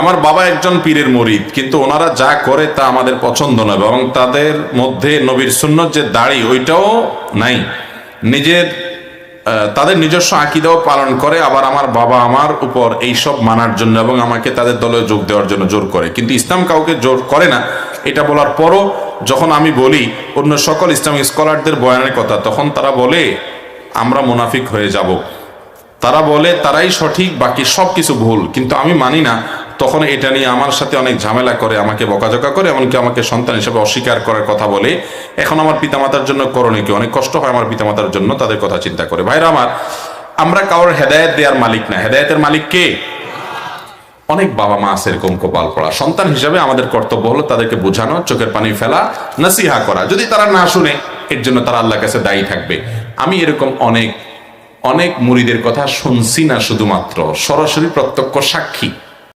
আমার বাবা একজন পীরের মুরিদ, কিন্তু ওনারা যা করে তা আমাদের পছন্দ নয়, এবং তাদের মধ্যে নবীর সুন্নত যে দাড়ি ওইটাও নাই। তাদের নিজস্ব আকীদাও পালন করে। আবার আমার বাবা আমার উপর এইসব মানার জন্য এবং আমাকে তাদের দলে যোগ দেওয়ার জন্য জোর করে, কিন্তু ইসলাম কাউকে জোর করে না। এটা বলার পরও যখন আমি বলি অন্য সকল ইসলামিক স্কলারদের বয়ানের কথা, তখন তারা বলে আমরা মুনাফিক হয়ে যাব। তারা বলে তারাই সঠিক, বাকি সব কিছু ভুল, কিন্তু আমি মানি না। তখন এটা নিয়ে আমার সাথে অনেক ঝামেলা করে, আমাকে বকাঝকা করে, এমনকি আমাকে সন্তান হিসেবে অস্বীকার করার কথা বলে। এখন আমার পিতামাতার জন্য করণীয় কি? অনেক কষ্ট হয় আমার পিতামাতার জন্য, তাদের কথা চিন্তা করে। ভাইরা আমার, আমরা কারোর হেদায়েত দেওয়ার মালিক না। হেদায়েতের মালিক কে? অনেক বাবা মা আছে এরকম কপাল পড়া। সন্তান হিসেবে আমাদের কর্তব্য হলো তাদেরকে বোঝানো, চোখের পানি ফেলা, নসিহা করা। যদি তারা না শুনে, এর জন্য তারা আল্লাহর কাছে দায়ী থাকবে। আমি এরকম অনেক অনেক মুরিদের কথা শুনছি না, শুধুমাত্র সরাসরি প্রত্যক্ষ সাক্ষী।